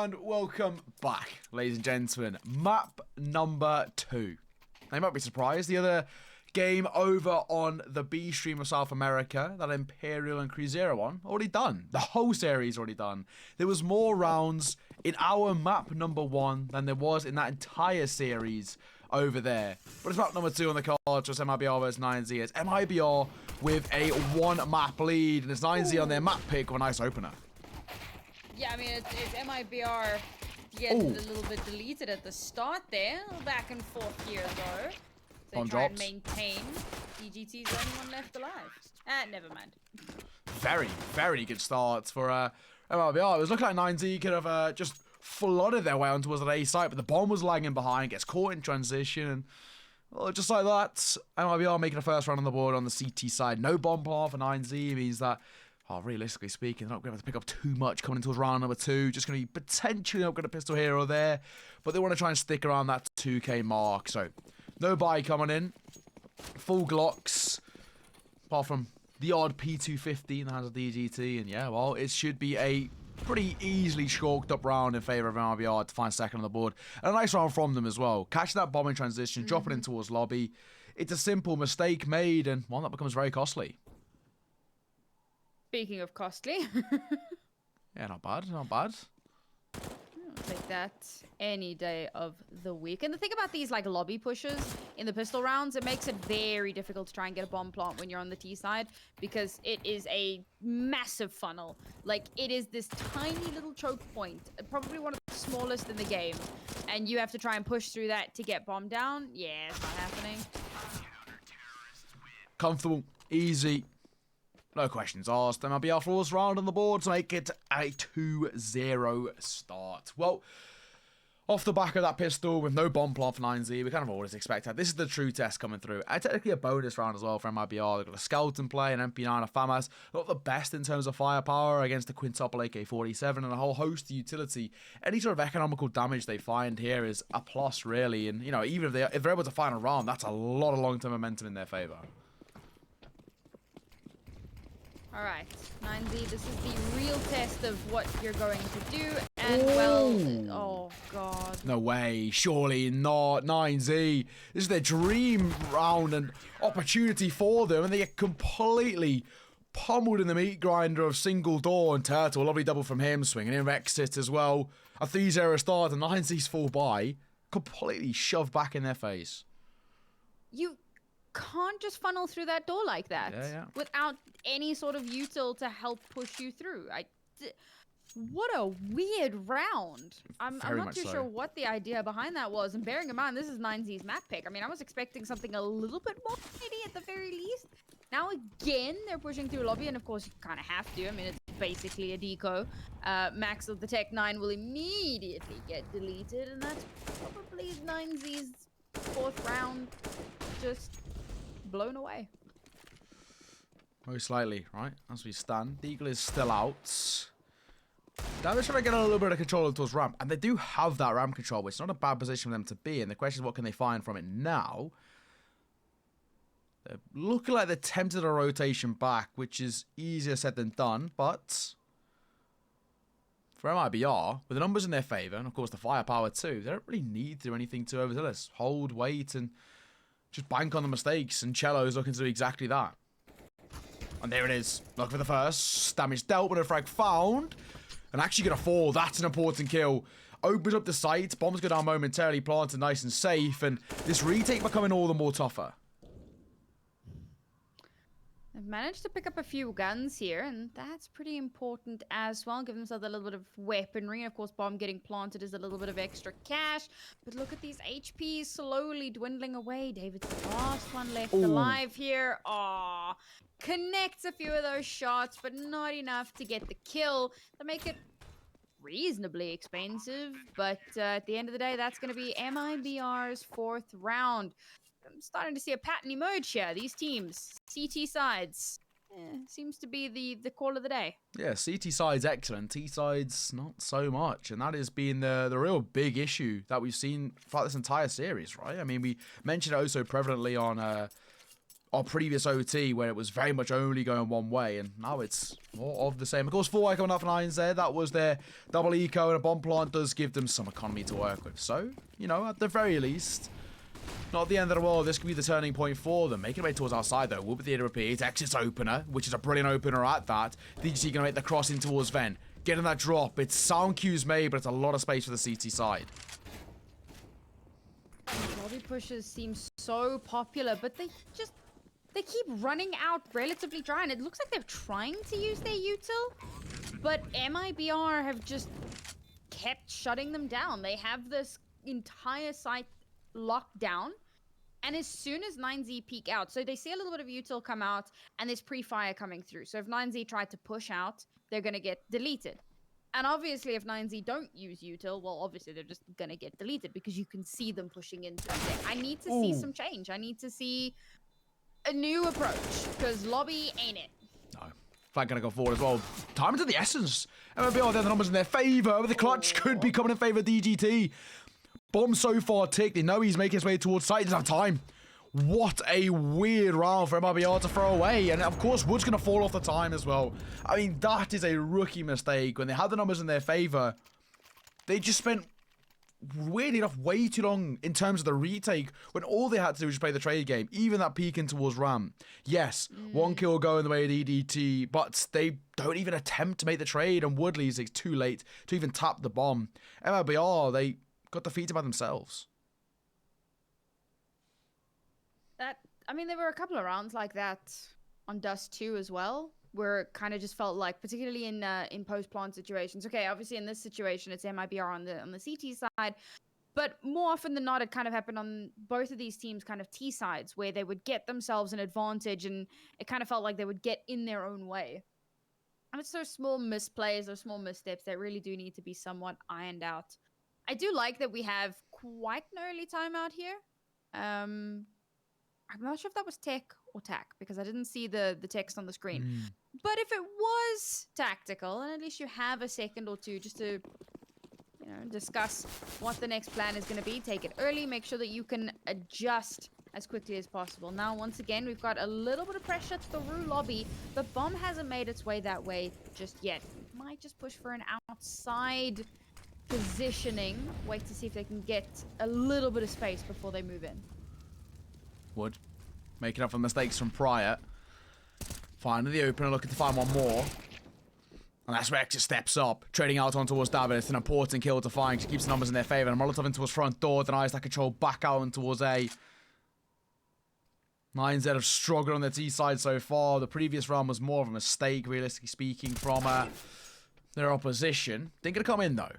And welcome back, ladies and gentlemen. Map number 2. Now, you might be surprised. The other game over on the B stream of South America, that Imperial and Cruzeiro one, already done. The whole series already done. There was more rounds in our map number 1 than there was in that entire series over there. But it's map number 2 on the card, just MIBR versus 9Z. It's MIBR with a 1-map lead, and it's 9Z on their map pick with a nice opener. Yeah, I mean, it's MIBR getting a little bit deleted at the start there. Back and forth here, though. So they try and maintain. DGT's the only one left alive. Never mind. Very, very good start for MIBR. It was looking like 9Z could have just flooded their way onto the A site, but the bomb was lagging behind, gets caught in transition, and well, just like that, MIBR making a first round on the board on the CT side. No bomb plan for 9Z means that, realistically speaking, they're not going to have to pick up too much coming into round number 2. Just going to be potentially not going to pistol here or there, but they want to try and stick around that 2K mark. So, no buy coming in. Full Glocks, apart from the odd P250 in the hands of DGT. And yeah, well, it should be a pretty easily chalked up round in favour of MIBR to find second on the board. And a nice round from them as well. Catching that bomb in transition, dropping in towards lobby. It's a simple mistake made, and one that becomes very costly. Speaking of costly. Yeah, not bad, not bad. I'll take that any day of the week. And the thing about these like lobby pushes in the pistol rounds, it makes it very difficult to try and get a bomb plant when you're on the T side, because it is a massive funnel. Like, it is this tiny little choke point, probably one of the smallest in the game, and you have to try and push through that to get bomb down. Yeah, it's not happening. Comfortable, easy. No questions asked. MIBR first round on the board to make it a 2-0 start. Well, off the back of that pistol with no bomb plant for 9Z, we kind of always expect that. This is the true test coming through. And technically a bonus round as well for MIBR. They've got a Skeleton play, an MP9, a FAMAS. Not the best in terms of firepower against the quintuple AK-47 and a whole host of utility. Any sort of economical damage they find here is a plus, really. And, you know, even if they're able to find a round, that's a lot of long-term momentum in their favour. Alright, 9Z, this is the real test of what you're going to do, and well, oh god. No way, surely not. 9Z, this is their dream round and opportunity for them, and they get completely pummeled in the meat grinder of single door and Turtle. Lovely double from him, swinging in Exit as well. A 3-0 start, and 9Z's full buy, completely shoved back in their face. You can't just funnel through that door like that without any sort of util to help push you through. What a weird round. I'm not too sure what the idea behind that was. And bearing in mind, this is 9Z's map pick. I mean, I was expecting something a little bit more maybe at the very least. Now again, they're pushing through lobby, and of course you kind of have to. I mean, it's basically a deco. Max of the Tech 9 will immediately get deleted, and that's probably 9Z's 4th round just blown away. Most likely, right? As we stand. The Eagle is still out. Now they're trying to get a little bit of control towards ramp. And they do have that ramp control, which is not a bad position for them to be in. The question is, what can they find from it now? They're looking like they're tempted a rotation back, which is easier said than done. But for MIBR, with the numbers in their favour, and of course the firepower too, they don't really need to do anything to overtake us. Hold, wait, and just bank on the mistakes, and chelo is looking to do exactly that. And there it is. Look for the first. Damage dealt, but a frag found. And actually going to fall. That's an important kill. Opens up the site. Bombs go down momentarily. Planted nice and safe. And this retake becoming all the more tougher. They've managed to pick up a few guns here, and that's pretty important as well. Give themselves a little bit of weaponry. And of course, bomb getting planted is a little bit of extra cash. But look at these HPs slowly dwindling away. David's the last one left alive here. Aww. Connects a few of those shots, but not enough to get the kill. They make it reasonably expensive. But at the end of the day, that's going to be MIBR's 4th round. I'm starting to see a pattern emerge here. These teams, CT sides, seems to be the call of the day. Yeah, CT side's excellent. T side's not so much. And that has been the real big issue that we've seen throughout this entire series, right? I mean, we mentioned it oh so prevalently on our previous OT where it was very much only going one way, and now it's more of the same. Of course, 4Y coming up for 9Z, that was their double eco, and a bomb plant does give them some economy to work with. So, you know, at the very least, not the end of the world. This could be the turning point for them. Making their way towards our side, though. Will be the repeat. Exits opener, which is a brilliant opener at that. DGT going to make the cross in towards Ven. Getting that drop. It's sound cues made, but it's a lot of space for the CT side. Lobby pushes seem so popular, but they keep running out relatively dry, and it looks like they're trying to use their util, but MIBR have just kept shutting them down. They have this entire site locked down, and as soon as 9Z peek out, so they see a little bit of util come out, and there's pre-fire coming through. So if 9Z tried to push out, they're going to get deleted. And obviously, if 9Z don't use util, well, obviously they're just going to get deleted because you can see them pushing into it. I need to see some change. I need to see a new approach, because lobby ain't it. No. Flag going to go forward as well. Time into the essence. MIBR, the numbers in their favour, but the clutch could be coming in favour of DGT. Bomb so far ticked. They know he's making his way towards site. He doesn't have time. What a weird round for MIBR to throw away. And of course, Wood's going to fall off the time as well. I mean, that is a rookie mistake. When they had the numbers in their favour, they just spent, weirdly enough, way too long in terms of the retake when all they had to do was just play the trade game. Even that peeking towards Ram. Yes, one kill going the way of DDT, but they don't even attempt to make the trade, and Woodley's it's too late to even tap the bomb. MIBR, they got defeated by themselves. I mean, there were a couple of rounds like that on Dust 2 as well, where it kind of just felt like, particularly in post-plant situations. Okay, obviously in this situation, it's MIBR on the CT side, but more often than not, it kind of happened on both of these teams' kind of T sides, where they would get themselves an advantage, and it kind of felt like they would get in their own way. And it's those small misplays, those small missteps that really do need to be somewhat ironed out. I do like that we have quite an early timeout here. I'm not sure if that was tech or tac, because I didn't see the text on the screen. But if it was tactical, and at least you have a second or two just to, you know, discuss what the next plan is going to be. Take it early, make sure that you can adjust as quickly as possible. Now, once again, we've got a little bit of pressure through lobby, but bomb hasn't made its way that way just yet. Might just push for an outside positioning. Wait to see if they can get a little bit of space before they move in. Wood making up for mistakes from prior. Finding the opener, looking to find one more. And that's where Exit steps up, trading out on towards David. It's an important kill to find. She keeps the numbers in their favour. And Molotov in towards front door, denies that control back out and towards A. 9Z have struggled on their T side so far. The previous round was more of a mistake, realistically speaking, from their opposition. Didn't get to come in, though.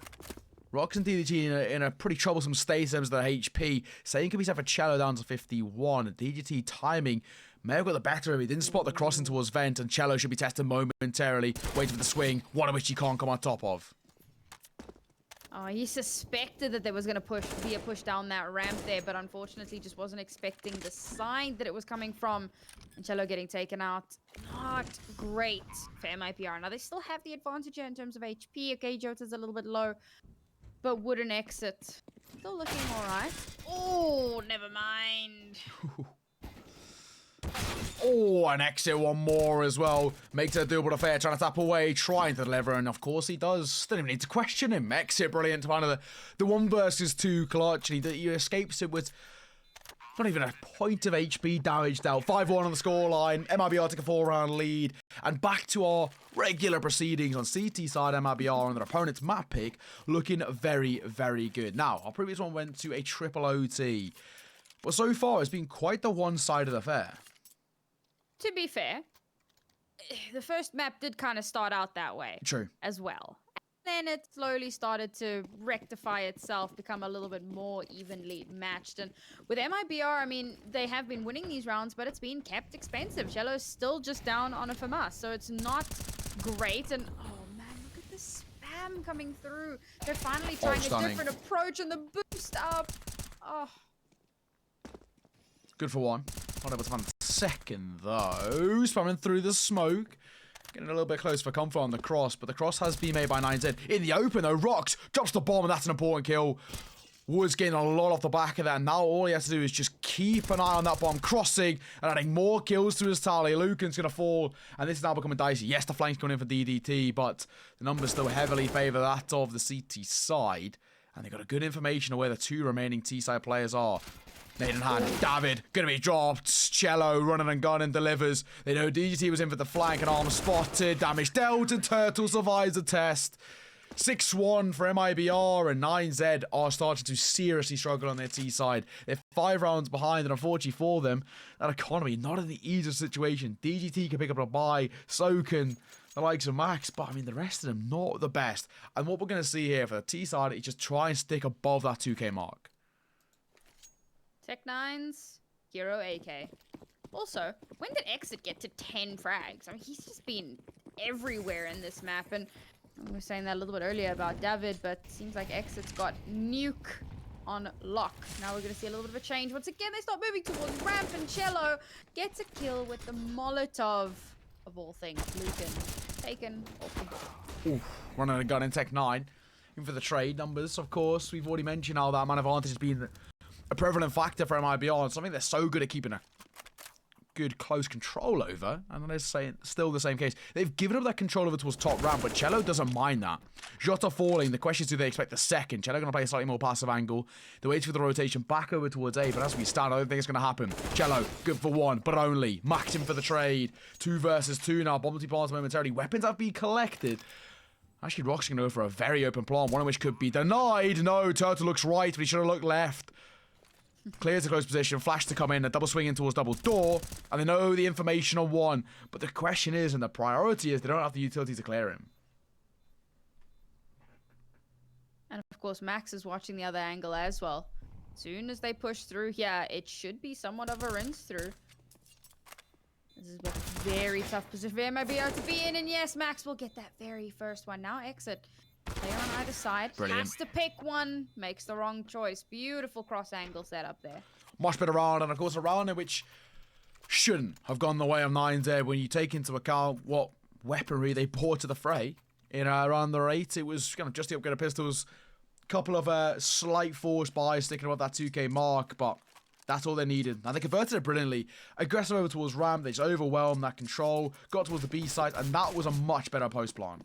Rox and DDT in a pretty troublesome state in terms of their HP. Saying can be set for chelo down to 51. DGT timing may have got the better of it. Didn't spot the crossing towards Vent, and chelo should be tested momentarily. Waiting for the swing, one of which he can't come on top of. Oh, he suspected that there was going to be a push down that ramp there, but unfortunately just wasn't expecting the side that it was coming from. And chelo getting taken out. Not great for MIBR. Now, they still have the advantage here in terms of HP. Okay, JOTA's a little bit low, but wooden exit. Still looking all right. Oh, never mind. Oh, an exit, one more as well. Makes it a doable affair, trying to tap away, trying to deliver, and of course he does. Don't even need to question him. Exit, brilliant. Kind of the 1 versus 2 clutch, and he escapes it with not even a point of HP damage dealt. 5-1 on the scoreline. MIBR take a 4-round lead. And back to our regular proceedings on CT side. MIBR on their opponent's map pick, looking very, very good. Now, our previous one went to a triple OT. But so far, it's been quite the one-sided affair. To be fair, the first map did kind of start out that way. True. As well. And then it slowly started to rectify itself, become a little bit more evenly matched. And with MIBR, I mean, they have been winning these rounds, but it's been kept expensive. chelo's still just down on a FAMAS, so it's not great. And, oh man, look at the spam coming through. They're finally trying a different approach, and the boost up. Oh. Good for one. Not able to find the second, though. Spamming through the smoke. Getting a little bit close for comfort on the cross, but the cross has been made by 9Z. In the open, though, Rox drops the bomb, and that's an important kill. Woods getting a lot off the back of that. Now all he has to do is just keep an eye on that bomb crossing and adding more kills to his tally. Lucan's going to fall, and this is now becoming dicey. Yes, the flank's coming in for DDT, but the numbers still heavily favour that of the CT side. And they've got a good information of where the two remaining T-side players are. Nade in hand, David, gonna be dropped. Chelo running and gunning, delivers. They know DGT was in for the flank and arm spotted. Damage dealt, and Turtle survives the test. 6-1 for MIBR, and 9Z are starting to seriously struggle on their T side. They're 5 rounds behind, and unfortunately for them, that economy not in the easiest situation. DGT can pick up a bye, so can the likes of Max, but I mean the rest of them not the best. And what we're going to see here for the T side is just try and stick above that 2k mark. Tech9's Hero AK. Also, when did Exit get to 10 frags? I mean, he's just been everywhere in this map, and we were saying that a little bit earlier about David, but it seems like Exit's got Nuke on lock. Now we're going to see a little bit of a change. Once again, they start moving towards ramp, and chelo gets a kill with the Molotov, of all things. Lucan taken off the board. Oof, running a gun in Tech9. Even for the trade numbers, of course, we've already mentioned how that man advantage has been a prevalent factor for MIBR, and something they're so good at keeping a good close control over, and they're saying still the same case. They've given up that control over towards top ramp, but chelo doesn't mind that. JOTA falling, the question is, do they expect the second? chelo going to play a slightly more passive angle. They wait for the rotation back over towards A, but as we stand, I don't think it's going to happen. chelo, good for one, but only. Maxim for the trade. 2 versus 2 now. Bomb plants momentarily. Weapons have been collected. Actually, Rock's going to go for a very open plant, one of which could be denied. No, Turtle looks right, but he should have looked left. Clears a close position, flash to come in, a double swing in towards double door, and they know the information on one. But the question is, and the priority is, they don't have the utility to clear him. And of course, Max is watching the other angle as well. Soon as they push through here, it should be somewhat of a rinse through. This is a very tough position for MIBR to be in, and yes, Max will get that very first one. Now Exit. Player on either side. Brilliant. Has to pick one. Makes the wrong choice. Beautiful cross angle set up there. Much better round, and of course a round in which shouldn't have gone the way of 9Z when you take into account what weaponry they brought to the fray. In around the 8, it was kind of just the upgraded pistols. Couple of slight force buys sticking above that 2k mark, but that's all they needed. And they converted it brilliantly. Aggressive over towards ramp, they just overwhelmed that control, got towards the B side, and that was a much better post plan.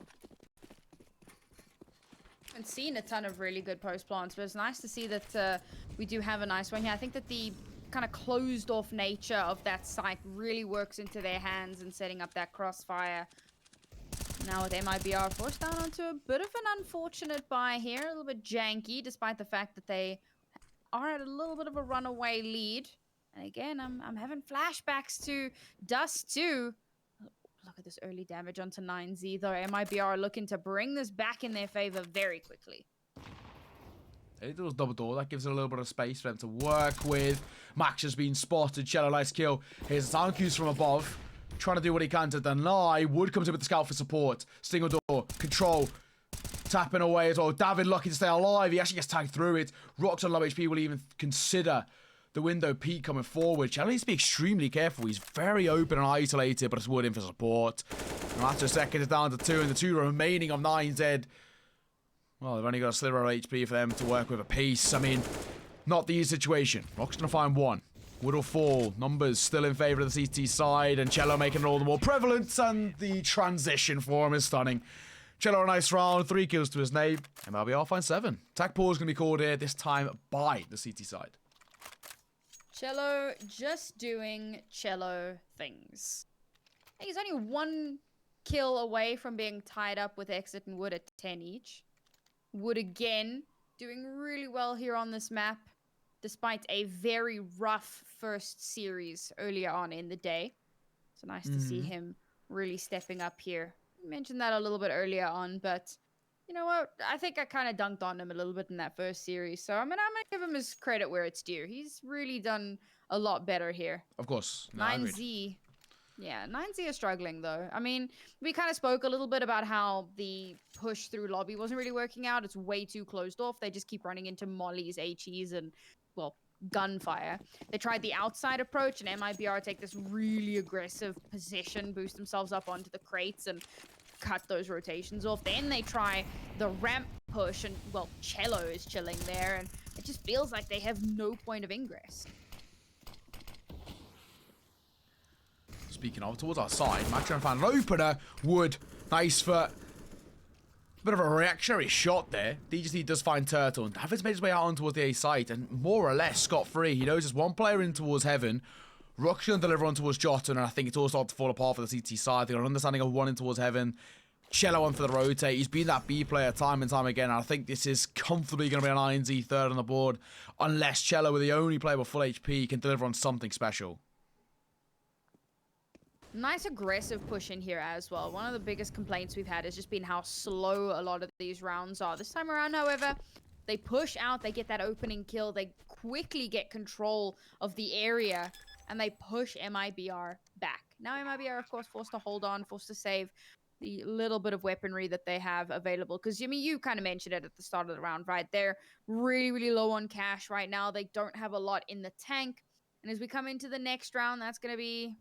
I've seen a ton of really good post plants, but it's nice to see that we do have a nice one here. I think that the kind of closed off nature of that site really works into their hands in setting up that crossfire. Now with MIBR forced down onto a bit of an unfortunate buy here, a little bit janky, despite the fact that they are at a little bit of a runaway lead. And again, I'm having flashbacks to Dust 2. Look at this early damage onto 9Z, though. MIBR looking to bring this back in their favor very quickly. It does double door. That gives it a little bit of space for them to work with. Max has been spotted. chelo likes kill. Here's the sound cues from above. Trying to do what he can to deny. Wood comes in with the scout for support. Single door. Control. Tapping away as well. David lucky to stay alive. He actually gets tagged through it. Rocks on low HP will even consider the window peak coming forward. chelo needs to be extremely careful. He's very open and isolated, but it's Wood in for support. And after a second, it's down to 2, and the 2 remaining of 9Z. Well, they've only got a sliver of HP for them to work with a piece. I mean, not the easy situation. Rock's going to find one. Wood will fall. Numbers still in favour of the CT side, and chelo making it all the more prevalent, and the transition for him is stunning. chelo a nice round, 3 kills to his name, and MIBR finds 7. Attack pause going to be called here, this time by the CT side. chelo just doing chelo things. Hey, he's only 1 kill away from being tied up with Exit and Wood at 10 each. Wood again doing really well here on this map, despite a very rough first series earlier on in the day. So nice to see him really stepping up here. I mentioned that a little bit earlier on, but you know what? I think I kind of dunked on him a little bit in that first series. So I'm gonna give him his credit where it's due. He's really done a lot better here. Of course. No, 9Z. Yeah, 9Z is struggling though. I mean, we kind of spoke a little bit about how the push through lobby wasn't really working out. It's way too closed off. They just keep running into mollies, HEs, and, well, gunfire. They tried the outside approach, and MIBR take this really aggressive position, boost themselves up onto the crates, and cut those rotations off. Then they try the ramp push, and, well, chelo is chilling there, and it just feels like they have no point of ingress. Speaking of, towards our side, Matron found an opener. Wood, nice for bit of a reactionary shot there. DGT does find Turtle, and David's made his way out on towards the A site, and more or less scot-free. He knows there's one player in towards Heaven. Rock's going to deliver on towards JOTA, and I think it's all starting to fall apart for the CT side. They got an understanding of one in towards Heaven. Chelo on for the rotate. He's been that B player time and time again, and I think this is comfortably going to be an INZ third on the board, unless Chelo, with the only player with full HP, can deliver on something special. Nice aggressive push in here as well. One of the biggest complaints we've had has just been how slow a lot of these rounds are. This time around, however, they push out, they get that opening kill, they quickly get control of the area, and they push MIBR back. Now MIBR, of course, forced to hold on, forced to save the little bit of weaponry that they have available. Because, Jimmy, you kind of mentioned it at the start of the round, right? They're really, really low on cash right now. They don't have a lot in the tank. And as we come into the next round, that's going to be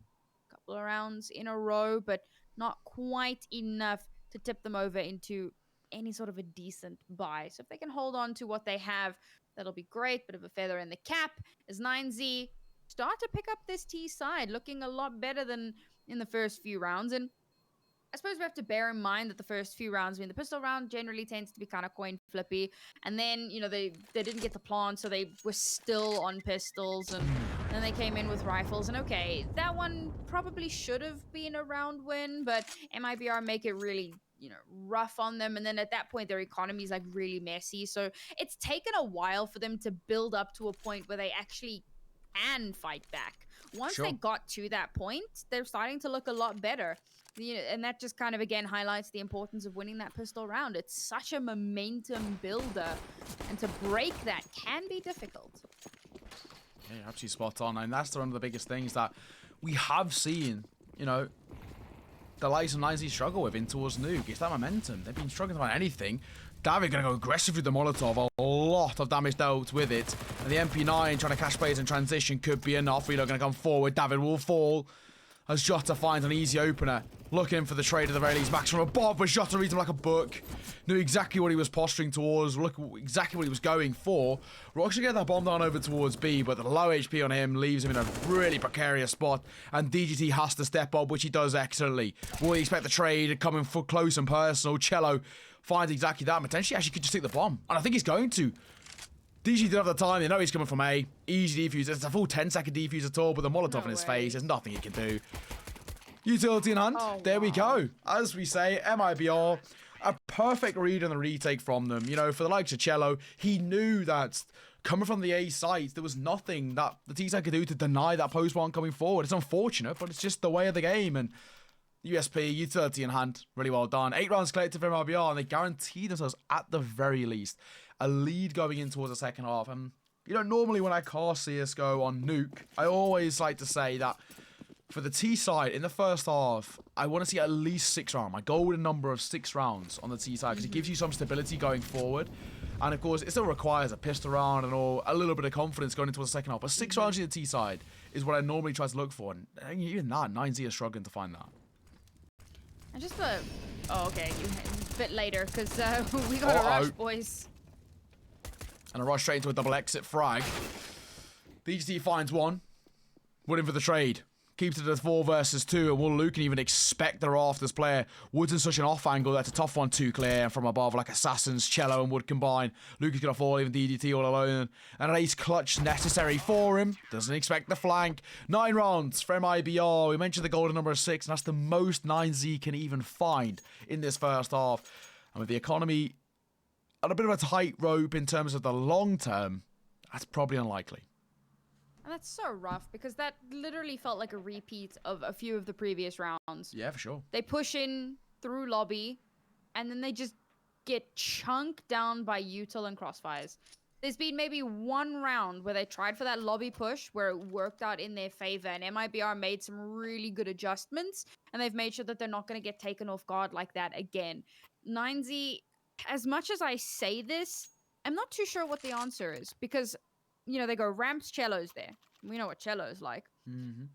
couple of rounds in a row, but not quite enough to tip them over into any sort of a decent buy. So if they can hold on to what they have, that'll be great. Bit of a feather in the cap as 9Z start to pick up this T side, looking a lot better than in the first few rounds. And I suppose we have to bear in mind that the first few rounds, I mean, the pistol round generally tends to be kind of coin flippy. And then, you know, they didn't get the plant, so they were still on pistols. And then they came in with rifles. And okay, that one probably should have been a round win, but MIBR make it really, you know, rough on them. And then at that point, their economy is like really messy. So it's taken a while for them to build up to a point where they actually can fight back. Once they got to that point, they're starting to look a lot better. You know, and that just kind of, again, highlights the importance of winning that pistol round. It's such a momentum builder, and to break that can be difficult. Yeah, you're absolutely spot on. And that's one of the biggest things that we have seen, you know, the likes of 9Z struggle with in towards Nuke. It's that momentum. They've been struggling to find anything. David going to go aggressive with the Molotov. A lot of damage dealt with it. And the MP9 trying to cash plays in transition could be enough. Reload going to come forward. David will fall as JOTA finds an easy opener. Looking for the trade at the very least. Max from above, but JOTA reads him like a book. Knew exactly what he was posturing towards. Look exactly what he was going for. Rock's gonna get that bomb down over towards B, but the low HP on him leaves him in a really precarious spot. And DGT has to step up, which he does excellently. Will he expect the trade coming for close and personal? Chelo finds exactly that. Potentially actually could just take the bomb. And I think he's going to. DG didn't have the time. They know he's coming from A. Easy defuse. It's a full 10-second defuse at all, but the Molotov in his face. There's nothing he can do. Utility in hand. There we go. As we say, MIBR, a perfect read on the retake from them. You know, for the likes of Chelo, he knew that coming from the A site, there was nothing that the T-side could do to deny that post-one coming forward. It's unfortunate, but it's just the way of the game. And USP, utility in hand, really well done. 8 rounds collected for MIBR, and they guarantee themselves, at the very least, a lead going in towards the second half. And, you know, normally when I cast CSGO on Nuke, I always like to say that for the T side, in the first half, I want to see at least 6 rounds. My golden number of 6 rounds on the T side, because it gives you some stability going forward. And of course, it still requires a pistol round and all, a little bit of confidence going into the second half. But 6 rounds in the T side is what I normally try to look for. And even that, 9Z is struggling to find that. I just thought, oh, okay, a bit later, because we got a rush, boys. And a rush straight into a double exit frag. DGT finds one. Wooden for the trade. Keeps it at 4 versus 2, and will Luke can even expect the Rafters player? Wood's in such an off angle, that's a tough one to clear, and from above, like Assassins, Chelo and Wood combine. Luke is going to fall, even DDT all alone, and an ace clutch necessary for him. Doesn't expect the flank. 9 rounds from IBR. We mentioned the golden number of 6, and that's the most 9Z can even find in this first half. And with the economy on a bit of a tightrope in terms of the long term, that's probably unlikely. And that's so rough, because that literally felt like a repeat of a few of the previous rounds. Yeah, for sure. They push in through lobby, and then they just get chunked down by util and crossfires. There's been maybe 1 round where they tried for that lobby push, where it worked out in their favor, and MIBR made some really good adjustments, and they've made sure that they're not going to get taken off guard like that again. 9Z, as much as I say this, I'm not too sure what the answer is, because, you know, they go ramps, Chelo's there. We know what Chelo's like.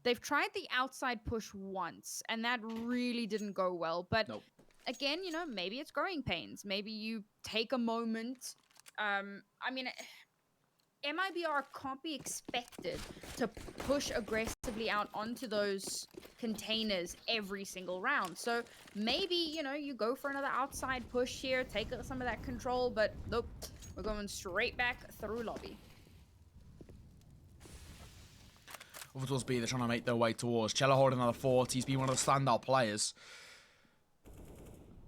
They've tried the outside push once, and that really didn't go well. But again, you know, maybe it's growing pains. Maybe you take a moment. I mean, MIBR can't be expected to push aggressively out onto those containers every single round. So maybe, you know, you go for another outside push here, take some of that control, but nope, we're going straight back through lobby. Over towards B, they're trying to make their way towards. chelo holding another 40. He's been one of the standout players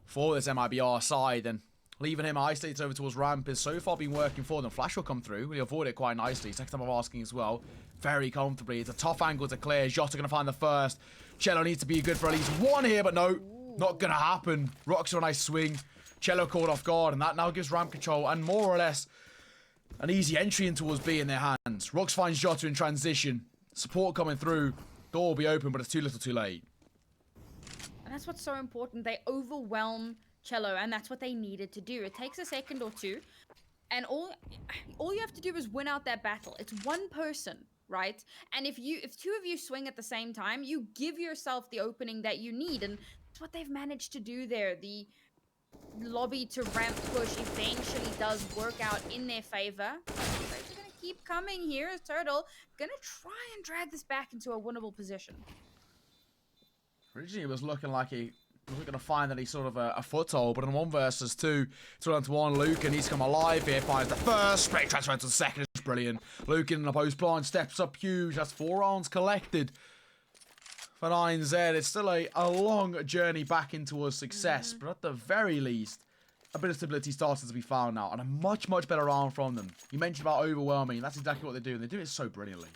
for this MIBR side, and leaving him isolated over towards ramp has so far been working for them. Flash will come through. We avoid it quite nicely. Second time I'm asking as well. Very comfortably. It's a tough angle to clear. JOTA going to find the first. chelo needs to be good for at least one here, but no. Not going to happen. Rocks are a nice swing. chelo caught off guard, and that now gives ramp control and more or less an easy entry in towards B in their hands. Rocks finds JOTA in transition. Support coming through. Door will be open, but it's too little too late. And that's what's so important. They overwhelm chelo, and that's what they needed to do. It takes a second or two, and all you have to do is win out that battle. It's one person, right? And if two of you swing at the same time, you give yourself the opening that you need, and that's what they've managed to do there. The lobby to ramp push eventually does work out in their favor. They're gonna keep coming here. Turtle gonna try and drag this back into a winnable position. Originally, it was looking like he wasn't going to find any sort of a foothold, but in 1 versus 2, 2-on-1, Luke, and he's come alive here, finds the first, straight transfer to the second, it's brilliant. Luke in the post blind, steps up huge, that's 4 rounds collected for 9Z. It's still a long journey back into a success, but at the very least, a bit of stability started to be found now, and a much, much better round from them. You mentioned about overwhelming, that's exactly what they do, and they do it so brilliantly.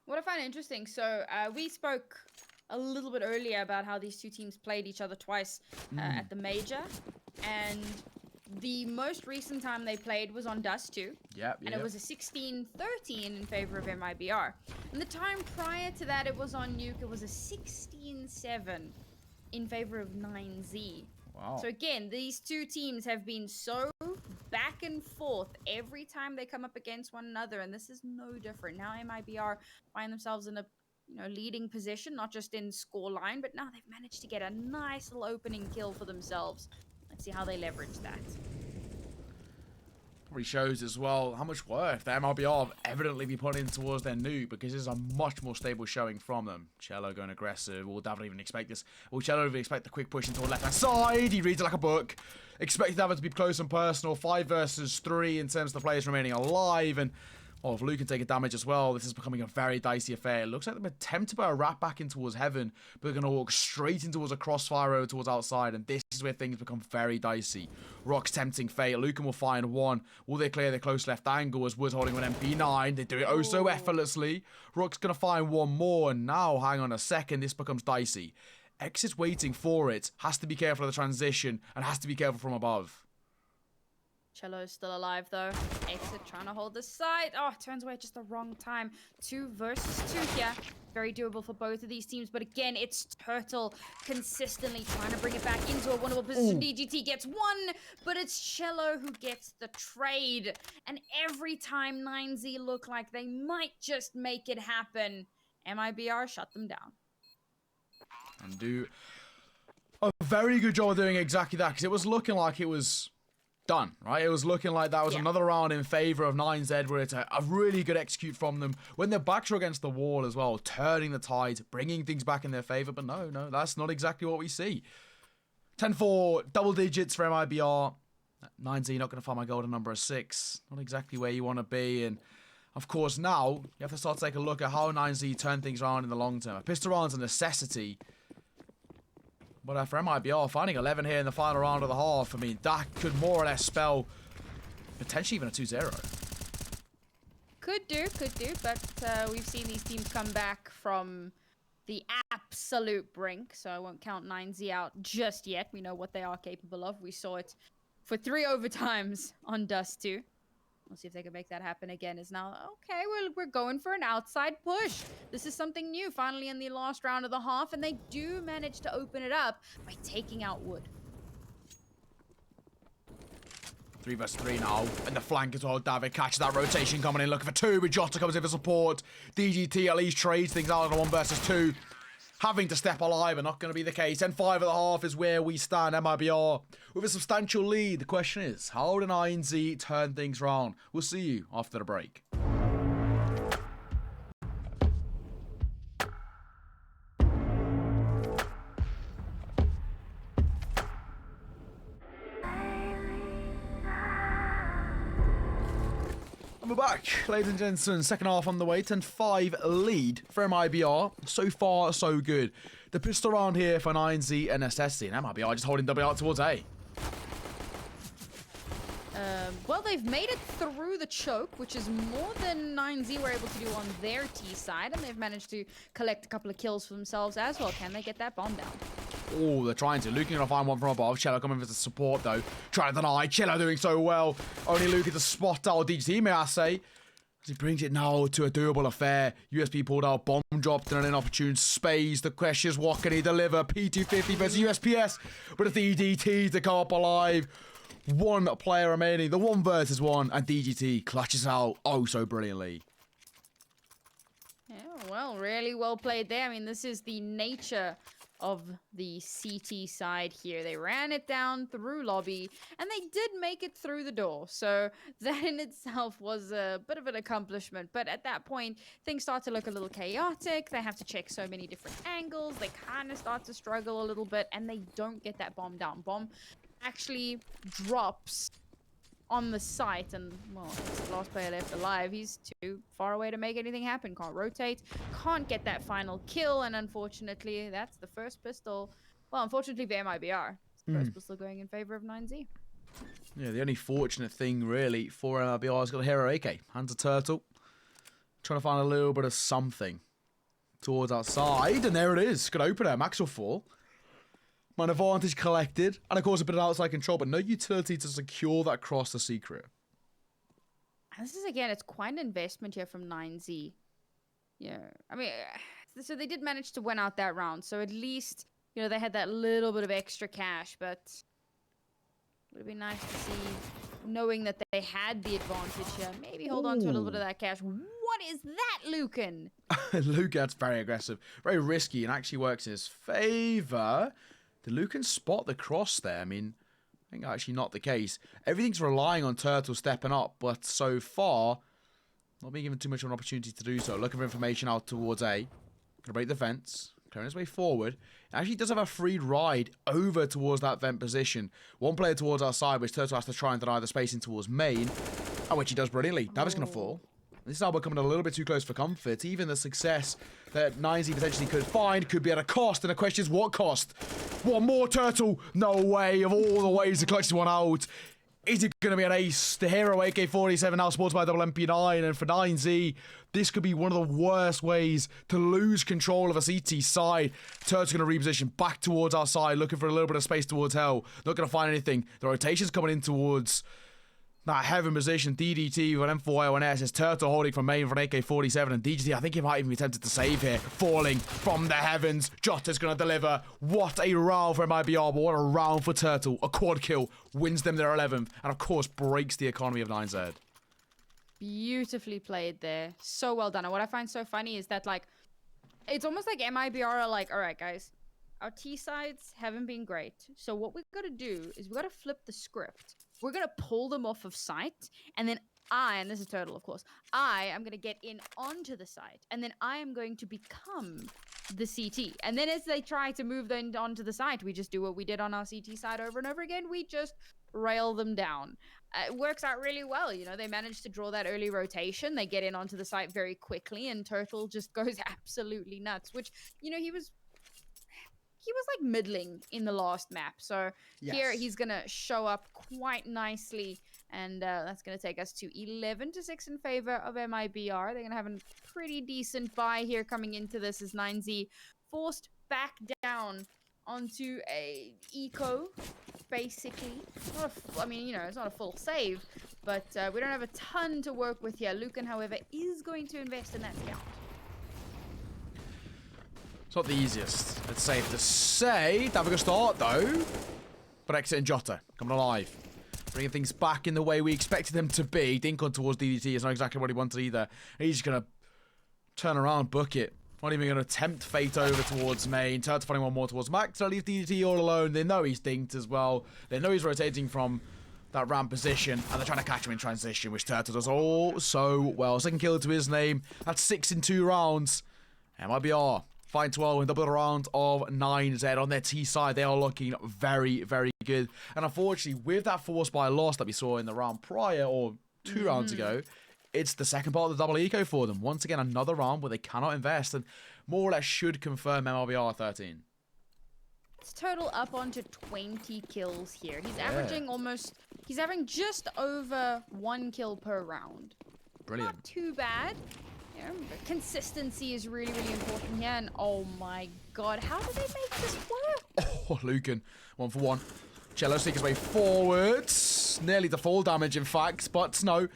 What I find interesting, so we spoke a little bit earlier about how these two teams played each other twice at the major, and the most recent time they played was on Dust 2. Yep. And it was a 16-13 in favor of MIBR. And the time prior to that, it was on Nuke. It was a 16-7 in favor of 9Z. Wow. So again, these two teams have been so back and forth every time they come up against one another, and this is no different. Now MIBR find themselves in a leading position, not just in scoreline, but now they've managed to get a nice little opening kill for themselves. Let's see how they leverage that. Probably shows as well how much work the MIBR have evidently be putting towards their Nuke, because this is a much more stable showing from them. chelo going aggressive. Will David even expect this? Will chelo even expect the quick push into the left-hand side? He reads it like a book. Expected David to be close and personal. 5 versus 3 in terms of the players remaining alive, and if Luke can take a damage as well, this is becoming a very dicey affair. It looks like they're attempting to put a wrap back in towards heaven, but they're going to walk straight in towards a crossfire over towards outside, and this is where things become very dicey. Rock's tempting fate. Lucan will find one. Will they clear their close left angle as Wood's holding an MP9? They do it oh so effortlessly. Rock's going to find one more, and now, hang on a second, this becomes dicey. X is waiting for it, has to be careful of the transition, and has to be careful from above. chelo's still alive though. Exit trying to hold the side. Oh, turns away at just the wrong time. 2 versus 2 here. Very doable for both of these teams, but again, it's Turtle consistently trying to bring it back into a winnable position. DGT gets 1, but it's chelo who gets the trade. And every time 9Z look like they might just make it happen, MIBR shut them down. And do a very good job of doing exactly that, because it was looking like it was done, right? It was looking like that was another round in favor of 9Z, where it's a really good execute from them when their backs are against the wall as well, turning the tide, bringing things back in their favor. But no, that's not exactly what we see. 10-4, double digits for MIBR. 9Z not going to find my golden number of 6. Not exactly where you want to be. And of course, now you have to start to take a look at how 9Z turn things around in the long term. A pistol round's a necessity. But for MIBR, finding 11 here in the final round of the half, I mean, that could more or less spell potentially even a 2-0. Could do, but we've seen these teams come back from the absolute brink, so I won't count 9Z out just yet. We know what they are capable of. We saw it for 3 overtimes on Dust 2. We'll see if they can make that happen again. Is now, okay, we're going for an outside push. This is something new, finally in the last round of the half, and they do manage to open it up by taking out Wood. 3 versus 3 now, and the flank as well. David catches that rotation coming in, looking for 2, but JOTA comes in for support. DGT at least trades things out on a 1 versus 2. having to step alive are not going to be the case. And 5.5 is where we stand. MIBR with a substantial lead. The question is, how do 9Z turn things around? We'll see you after the break. And we're back, ladies and gentlemen. Second half on the way. 10-5 lead for MIBR. So far, so good. The pistol round here for 9Z and SSC. And MIBR just holding W out towards A. Well, they've made it through the choke, which is more than 9Z were able to do on their T side. And they've managed to collect a couple of kills for themselves as well. Can they get that bomb down? Oh, they're trying to. Luke going to find one from above. Chelo coming with the support, though. Trying to deny. Chelo doing so well. Only Luke is the spot out. DGT, may I say. As he brings it now to a doable affair. USP pulled out. Bomb dropped in an inopportune space. The question is, what can he deliver? P250 versus USPS. But it's the EDT to come up alive. One player remaining. The 1 versus 1. And DGT clutches out oh so brilliantly. Yeah, well, really well played there. I mean, this is the nature of the CT side here. They ran it down through lobby, and they did make it through the door. So that in itself was a bit of an accomplishment. But at that point, things start to look a little chaotic. They have to check so many different angles. They kind of start to struggle a little bit, and they don't get that bomb down. Bomb actually drops on the site, and well, it's the last player left alive. He's too far away to make anything happen. Can't rotate, can't get that final kill, and unfortunately, that's the first pistol. Well, unfortunately for MIBR, it's the first pistol going in favor of 9Z. Yeah, the only fortunate thing really for MIBR is got a hero AK. Hands a turtle, trying to find a little bit of something towards outside, and there it is. Good opener, max or 4. Man advantage collected, and of course a bit of outside control, but no utility to secure that across the secret. This is, again, it's quite an investment here from 9Z. Yeah, I mean, so they did manage to win out that round, so at least, you know, they had that little bit of extra cash, but it would have been nice to see, knowing that they had the advantage here, maybe hold on to a little bit of that cash. What is that, Lucan? Lucan's very aggressive, very risky, and actually works in his favor. Did Lucan spot the cross there? I mean, I think actually not the case. Everything's relying on Turtle stepping up, but so far, not being given too much of an opportunity to do so. Looking for information out towards A. Gonna break the fence. Clearing his way forward. Actually does have a free ride over towards that vent position. One player towards our side, which Turtle has to try and deny the spacing towards main. And which he does brilliantly. Davis gonna fall. This is now becoming a little bit too close for comfort. Even the success that 9Z potentially could find could be at a cost. And the question is, what cost? One more Turtle? No way. Of all the ways to clutch this one out, is it going to be an ace? The hero AK-47 now supported by double MP9. And for 9Z, this could be one of the worst ways to lose control of a CT side. Turtle's going to reposition back towards our side, looking for a little bit of space towards hell. Not going to find anything. The rotation's coming in towards that heaven position. DDT with an M4A1S is Turtle holding from main for an AK-47, and DGT, I think he might even be tempted to save here. Falling from the heavens. JOTA's going to deliver. What a round for MIBR, but what a round for Turtle. A quad kill, wins them their 11th, and of course breaks the economy of 9Z. Beautifully played there. So well done. And what I find so funny is that, like, it's almost like MIBR are like, all right, guys, our T sides haven't been great. So what we've got to do is we've got to flip the script. We're going to pull them off of site, and then and this is Turtle, of course, I am going to get in onto the site, and then I am going to become the CT. And then as they try to move them onto the site, we just do what we did on our CT side over and over again. We just rail them down. It works out really well. You know, they manage to draw that early rotation. They get in onto the site very quickly, and Turtle just goes absolutely nuts, which, you know, he was like middling in the last map. So yes, here he's going to show up quite nicely. And that's going to take us to 11-6 in favor of MIBR. They're going to have a pretty decent buy here coming into this as 9Z forced back down onto a eco, basically. I mean, you know, it's not a full save, but we don't have a ton to work with here. Lucan, however, is going to invest in that scout. It's not the easiest, it's safe to say. Having a start, though. But Exit and JOTA coming alive. Bringing things back in the way we expected them to be. Dinkon towards DDT is not exactly what he wanted either. He's just going to turn around, book it. Not even going to tempt fate over towards main. Turtle finding one more towards Max. So leave DDT all alone. They know he's dinked as well. They know he's rotating from that ramp position. And they're trying to catch him in transition, which Turtle does all so well. Second kill to his name. That's 6 in 2 rounds. MIBR find 12 in double round of 9Z on their T side. They are looking very, very good. And unfortunately, with that force by loss that we saw in the round prior, or 2 rounds ago, it's the second part of the double eco for them. Once again, another round where they cannot invest and more or less should confirm MLBR 13. It's total up onto 20 kills here. He's averaging he's averaging just over 1 kill per round. Brilliant. Not too bad. Yeah, but consistency is really, really important here. And oh my god, how did they make this work? Oh, Lucan, 1 for 1. Chelo sneaks his way forwards. Nearly to full damage, in fact. But no,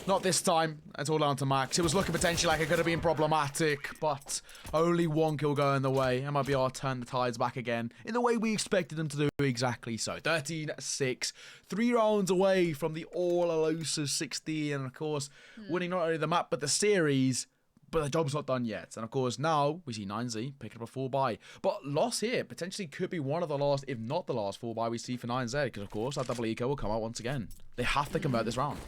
not this time. It's all down to Max. It was looking potentially like it could have been problematic. But only 1 kill going the way. MIBR turned the tides back again in the way we expected them to do exactly so. 13-6. 3 rounds away from the all-elusive 16. And, of course, winning not only the map but the series. But the job's not done yet. And of course, now we see 9Z picking up a full buy. But loss here potentially could be one of the last, if not the last, full buy we see for 9Z. Because of course, that double eco will come out once again. They have to convert this round.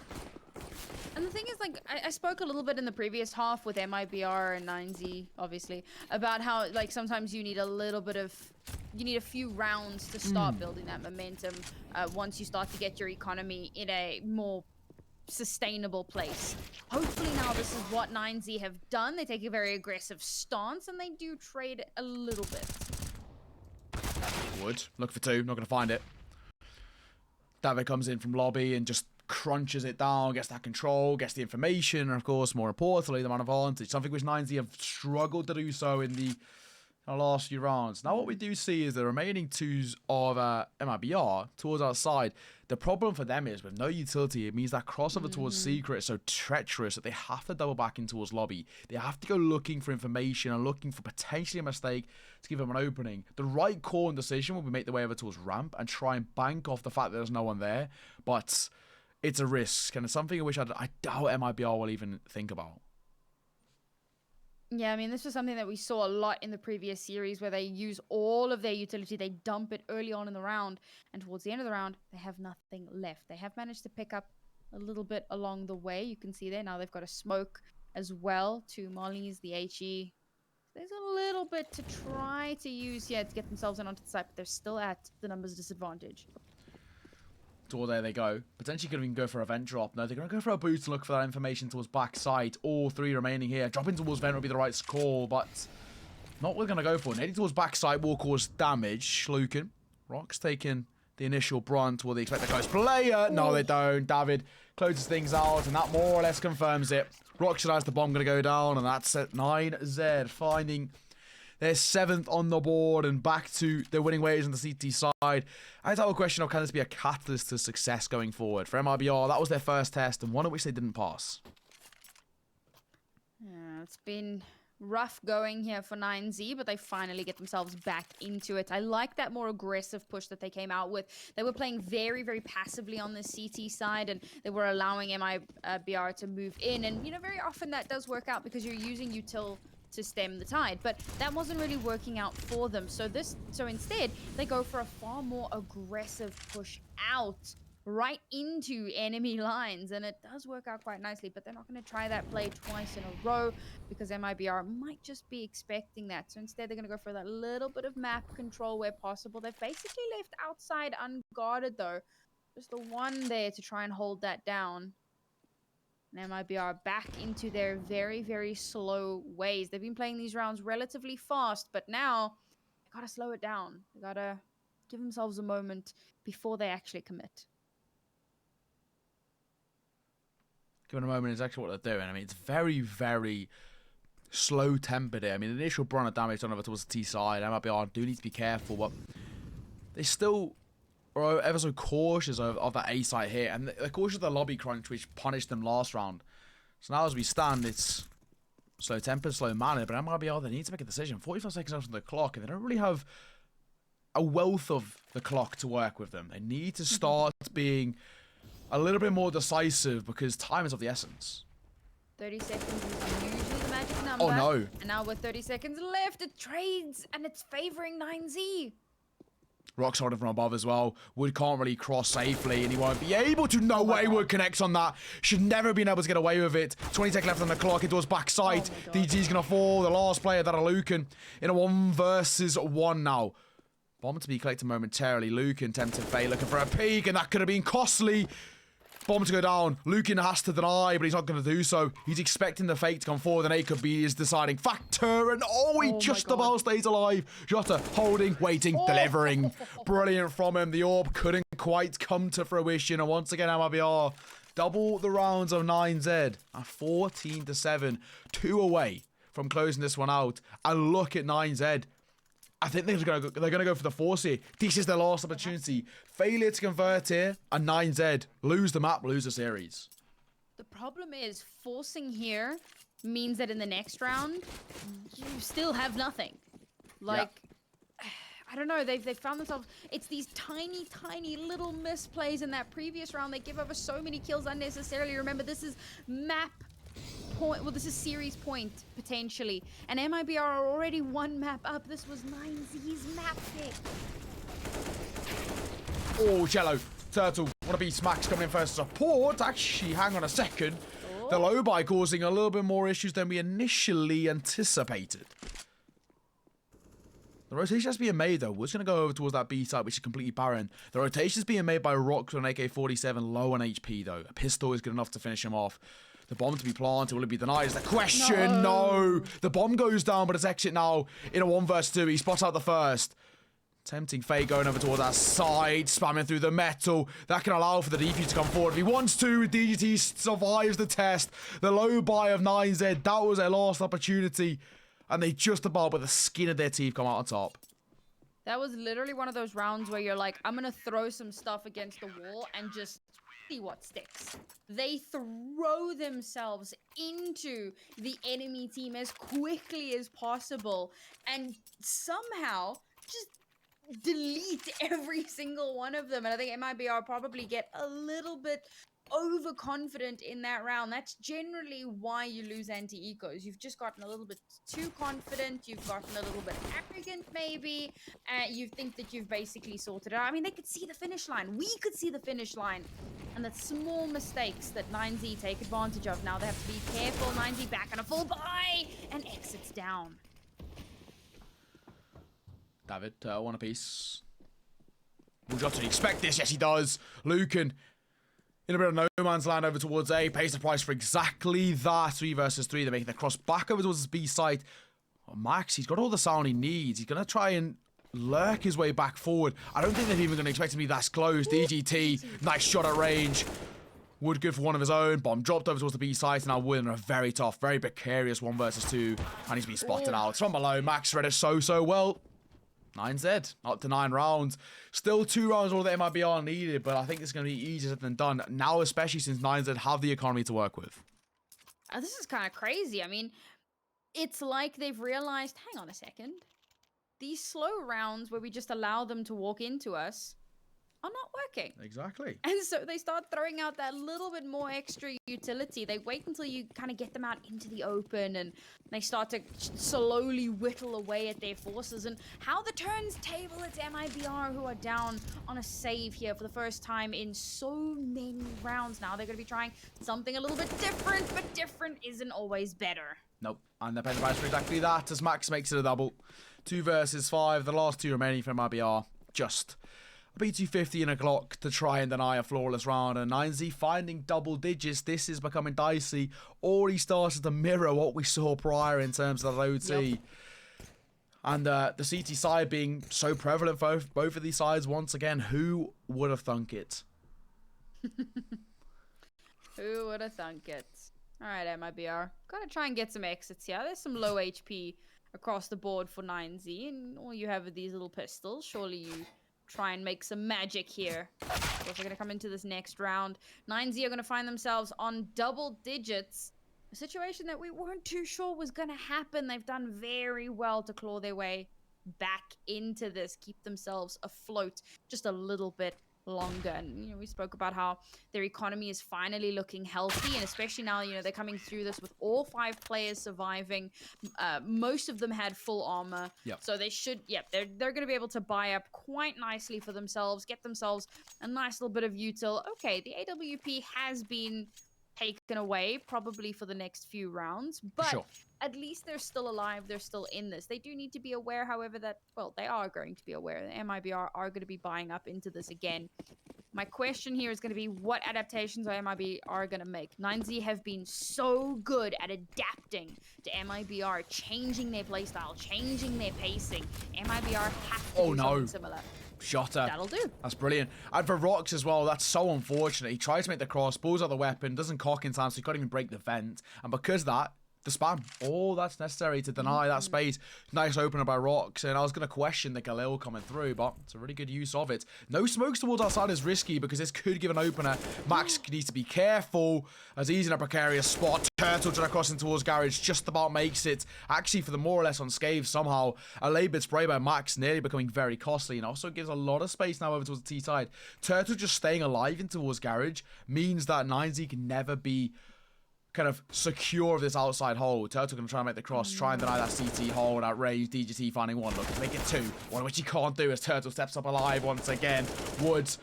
And the thing is, like, I spoke a little bit in the previous half with MIBR and 9Z, obviously, about how, like, sometimes you need a little bit of, you need a few rounds to start building that momentum once you start to get your economy in a more sustainable place. Hopefully now this is what 9Z have done. They take a very aggressive stance and they do trade a little bit. Wood. Look for 2. Not going to find it. David comes in from lobby and just crunches it down, gets that control, gets the information, and of course, more importantly, the man advantage. Something which 9Z have struggled to do so in the last few rounds. Now what we do see is the remaining 2s of MIBR towards our side. The problem for them is with no utility, it means that crossover towards secret is so treacherous that they have to double back in towards lobby. They have to go looking for information and looking for potentially a mistake to give them an opening. The right call and decision will be make their way over towards ramp and try and bank off the fact that there's no one there. But it's a risk, and it's something I wish I doubt MIBR will even think about. Yeah, I mean, this was something that we saw a lot in the previous series where they use all of their utility. They dump it early on in the round, and towards the end of the round, they have nothing left. They have managed to pick up a little bit along the way. You can see there. Now they've got a smoke as well to Molly's, the HE. There's a little bit to try to use here to get themselves in onto the side, but they're still at the numbers disadvantage. Or there they go. Potentially could even go for a vent drop. No, they're going to go for a boost and look for that information towards backside. All 3 remaining here. Dropping towards vent would be the right call, but not what we're going to go for. Heading towards backside will cause damage. Lucan. Rock's taking the initial brunt. Will they expect a close player? No, they don't. David closes things out, and that more or less confirms it. Rock should has the bomb going to go down, and that's at 9Z. Finding they're 7th on the board and back to their winning ways on the CT side. I have a question of can this be a catalyst to success going forward? For MIBR, that was their first test and one at which they didn't pass. Yeah, it's been rough going here for 9Z, but they finally get themselves back into it. I like that more aggressive push that they came out with. They were playing very, very passively on the CT side, and they were allowing MIBR to move in. And, you know, very often that does work out because you're using util to stem the tide, but that wasn't really working out for them. So instead they go for a far more aggressive push out right into enemy lines, and it does work out quite nicely, but they're not going to try that play twice in a row because MIBR might just be expecting that. So instead they're going to go for that little bit of map control where possible. They've basically left outside unguarded though, just the one there to try and hold that down. And MIBR back into their very, very slow ways. They've been playing these rounds relatively fast, but now they gotta slow it down. They gotta give themselves a moment before they actually commit. Given a moment is actually what they're doing. I mean, it's very, very slow-tempered here. I mean, the initial brunt of damage done over towards the T side. MIBR do need to be careful, but they still are ever so cautious of that A site here, and they're cautious of the lobby crunch, which punished them last round. So now as we stand, it's slow tempered, slow mannered, but MIBR, they need to make a decision. 45 seconds left on the clock, and they don't really have a wealth of the clock to work with them. They need to start being a little bit more decisive because time is of the essence. 30 seconds is usually the magic number. Oh, no. And now with 30 seconds left, it trades, and it's favoring 9Z. Rock solid from above as well. Wood can't really cross safely, and he won't be able to. No way Wood connects on that. Should never have been able to get away with it. 20 seconds left on the clock. It does backside. DG's going to fall. The last player, that are Lucan, in a 1 versus 1 now. Bomb to be collected momentarily. Lucan tempted fate, looking for a peek, and that could have been costly. Bomb to go down. Lucan has to deny, but he's not going to do so. He's expecting the fake to come forward, and it could be his deciding factor. And he just about stays alive. JOTA holding, waiting, delivering. Brilliant from him. The orb couldn't quite come to fruition. And once again, MIBR double the rounds of 9Z at 14-7. 2 away from closing this one out. And look at 9Z. I think they're gonna go for the force here. This is their last opportunity. Failure to convert here, and 9Z lose the map, lose the series. The problem is forcing here means that in the next round, you still have nothing. Like, I don't know, they've found themselves, it's these tiny, tiny little misplays in that previous round. They give over so many kills unnecessarily. Remember, this is map point, well, this is series point, potentially. And MIBR are already 1 map up. This was 9Z's map pick. Oh, chelo. Turtle. Wanna be Smacks coming in first support. Actually, hang on a second. The low buy causing a little bit more issues than we initially anticipated. The rotation has being made, though. We're just going to go over towards that B side, which is completely barren. The rotation is being made by Rock with an AK-47, low on HP, though. A pistol is good enough to finish him off. The bomb to be planted, will it be denied? Is the question. No. The bomb goes down, but it's exit now in a 1 versus 2. He spots out the first. Tempting fate going over towards that side, spamming through the metal. That can allow for the defuse to come forward. If he wants to, DGT survives the test. The low buy of 9Z, that was their last opportunity. And they just about, with the skin of their teeth, come out on top. That was literally one of those rounds where you're like, I'm going to throw some stuff against the wall and just see what sticks. They throw themselves into the enemy team as quickly as possible and somehow just delete every single one of them. And I think MIBR probably get a little bit overconfident in that round. That's generally why you lose anti-ecos. You've just gotten a little bit too confident. You've gotten a little bit arrogant, maybe. You think that you've basically sorted it out. I mean, they could see the finish line. We could see the finish line. And the small mistakes that 9Z take advantage of. Now they have to be careful. 9Z back on a full buy and exits down. David, one apiece. Will JOTA expect this? Yes, he does. Lucan in a bit of no man's land over towards A. Pays the price for exactly that. 3 versus 3. They're making the cross back over towards his B site. Oh, Max, he's got all the sound he needs. He's going to try and lurk his way back forward. I don't think they're even going to expect him to be that close. DGT, nice shot at range. Wood good for one of his own. Bomb dropped over towards the B site. And now Wood in a very tough, very precarious 1 versus 2. And he's been spotted out. It's from below. Max read it so well. 9Z, up to 9 rounds. Still 2 rounds all that MIBR needed, but I think it's going to be easier than done. Now, especially since 9Z have the economy to work with. This is kind of crazy. I mean, it's like they've realized, hang on a second. These slow rounds where we just allow them to walk into us are not working. Exactly. And so they start throwing out that little bit more extra utility. They wait until you kind of get them out into the open and they start to slowly whittle away at their forces. And how the turns table, it's MIBR who are down on a save here for the first time in so many rounds now. They're going to be trying something a little bit different, but different isn't always better. Nope. And they're paying the price for exactly that as Max makes it a double. 2 versus 5. The last 2 remaining for MIBR. Just a B250 and a Glock to try and deny a flawless round. And 9Z finding double digits. This is becoming dicey. Already started to mirror what we saw prior in terms of the OT. Yep. And the CT side being so prevalent for both of these sides once again. Who would have thunk it? Who would have thunk it? All right, MIBR. Gotta try and get some exits here. There's some low HP across the board for 9Z. And all you have are these little pistols. Surely you try and make some magic here. Of course, they're going to come into this next round. 9Z are going to find themselves on double digits. A situation that we weren't too sure was going to happen. They've done very well to claw their way back into this. Keep themselves afloat just a little bit. longer. And, we spoke about how their economy is finally looking healthy, and especially now, they're coming through this with all 5 players surviving. Most of them had full armor. Yep. So they should, they're going to be able to buy up quite nicely for themselves, get themselves a nice little bit of util. Okay, the AWP has been taken away probably for the next few rounds, but Sure. at least they're still alive. They're still in this. They do need to be aware, however, that, well, they are going to be aware. The MIBR are going to be buying up into this again. My question here is going to be, what adaptations are MIBR going to make? 9Z have been so good at adapting to MIBR, changing their playstyle, changing their pacing. MIBR have to do something similar. JOTA. That'll do. That's brilliant. And for Rox as well, that's so unfortunate. He tries to make the cross, pulls out the weapon, doesn't cock in time, so he can't even break the vent. And because of that, the spam, all that's necessary to deny that space. Nice opener by Rox, and I was going to question the Galil coming through, but it's a really good use of it. No smokes towards outside is risky because this could give an opener. Max needs to be careful as he's in a precarious spot. Turtle trying to cross in towards Garage, just about makes it. Actually, for the more or less unscathed somehow. A late bit spray by Max, nearly becoming very costly, and also gives a lot of space now over towards the T side. Turtle just staying alive in towards Garage means that 9Z can never be kind of secure of this outside hole. Turtle going to try and make the cross, try and deny that CT hole, that range. DGT finding one, look, make it 2. One which he can't do as Turtle steps up alive once again. Woods.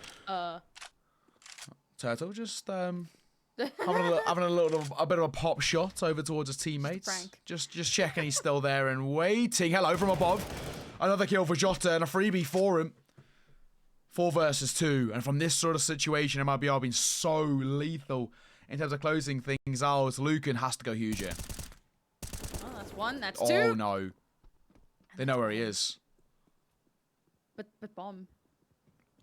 Turtle just having a bit of a pop shot over towards his teammates. Frank. Just checking he's still there and waiting. Hello from above. Another kill for JOTA and a freebie for him. 4 versus 2. And from this sort of situation, MIBR being so lethal in terms of closing things out. Lucan has to go huge here. Oh, that's 1. That's 2. Oh, no. They know where he is. But Bomb.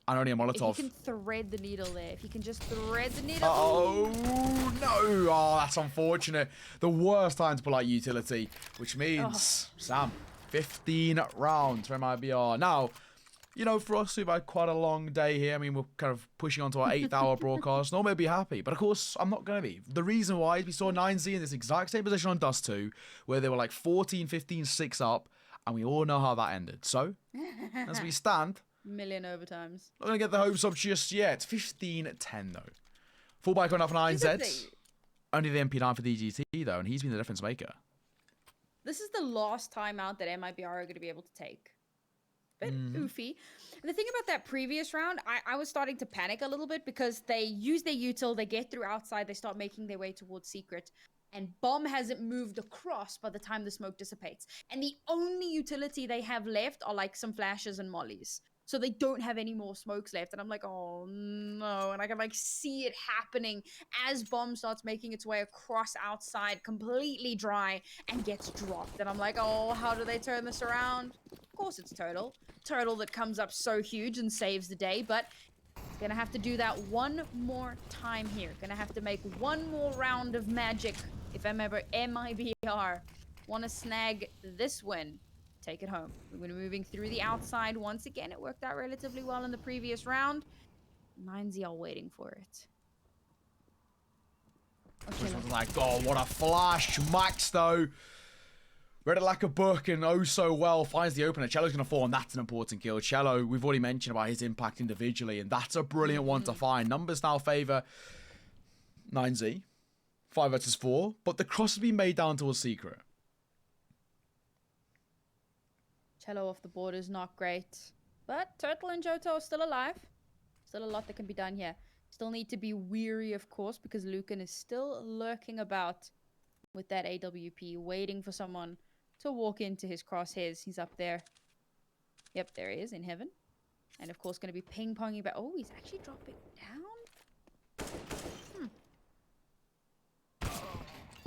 And only a Molotov. If you can thread the needle there. If you can just thread the needle. Oh, no. Oh, that's unfortunate. The worst time to pull out utility, which means, Sam, 15 rounds for MIBR. Now, for us, we've had quite a long day here. I mean, we're kind of pushing onto our 8th-hour broadcast. Normally, I'd be happy. But, of course, I'm not going to be. The reason why is we saw 9Z in this exact same position on Dust 2, where they were like 14, 15, 6 up, and we all know how that ended. So, as we stand... Million overtimes. Not going to get the hopes up just yet. 15-10, though. Full bike on up for 9Z. Only the MP9 for DGT, though, and he's been the difference maker. This is the last time out that MIBR are going to be able to take. Bit oofy. And the thing about that previous round, I was starting to panic a little bit because they use their util, they get through outside, they start making their way towards secret, and Bomb hasn't moved across by the time the smoke dissipates. And the only utility they have left are like some flashes and mollies. So they don't have any more smokes left. And I'm like, oh no. And I can like see it happening as Bomb starts making its way across outside, completely dry, and gets dropped. And I'm like, oh, how do they turn this around? Of course it's Turtle. Turtle that comes up so huge and saves the day, but it's gonna have to do that one more time here. Gonna have to make one more round of magic if MIBR want to snag this win. Take it home. We're moving through the outside once again. It worked out relatively well in the previous round. 9Z are waiting for it. Okay, like, oh, what a flash. Max, though, read it like a book and oh so well, finds the opener. Chelo's going to fall, and that's an important kill. Chelo, we've already mentioned about his impact individually, and that's a brilliant one to find. Numbers now favour 9Z. 5 versus 4, but the cross has been made down towards secret. Chelo off the board is not great. But Turtle and JOTA are still alive. Still a lot that can be done here. Still need to be weary, of course, because Lucan is still lurking about with that AWP, waiting for someone to walk into his crosshairs. He's up there. Yep, there he is in heaven. And, of course, going to be ping-ponging back. Oh, he's actually dropping down?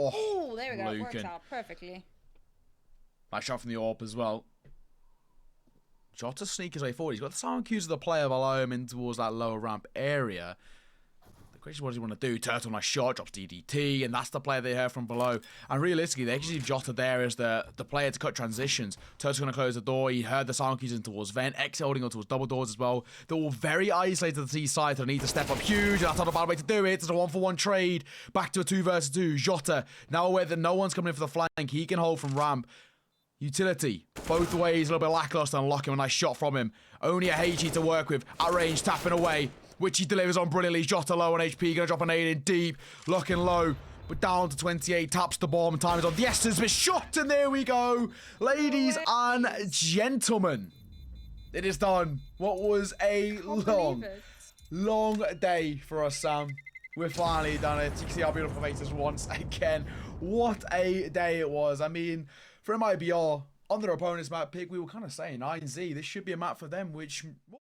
Oh, there we go. It works out perfectly. Nice shot from the AWP as well. JOTA sneak his way forward. He's got the sound cues of the player below him in towards that lower ramp area. The question is, what does he want to do? Turtle, nice shot, drops DDT, and that's the player they heard from below. And realistically, they actually leave JOTA there as the player to cut transitions. Turtle's going to close the door. He heard the sound cues in towards vent. X holding on towards double doors as well. They're all very isolated to the T side, so they need to step up huge. That's not a bad way to do it. It's a 1-for-1 trade. Back to a 2 versus 2. JOTA, now aware that no one's coming in for the flank. He can hold from ramp. Utility, both ways, a little bit lackluster, unlocking a nice shot from him. Only a HE to work with, at range, tapping away, which he delivers on brilliantly. JOTA low on HP, gonna drop an 8 in deep, looking low, but down to 28, taps the bomb, time is on the essence, but shot, and there we go. Ladies and gentlemen, it is done. What was a long day for us, Sam. We've finally done it. You can see our beautiful faces once again. What a day it was. I mean, for MIBR, on their opponent's map pick, we were kind of saying 9Z. This should be a map for them, which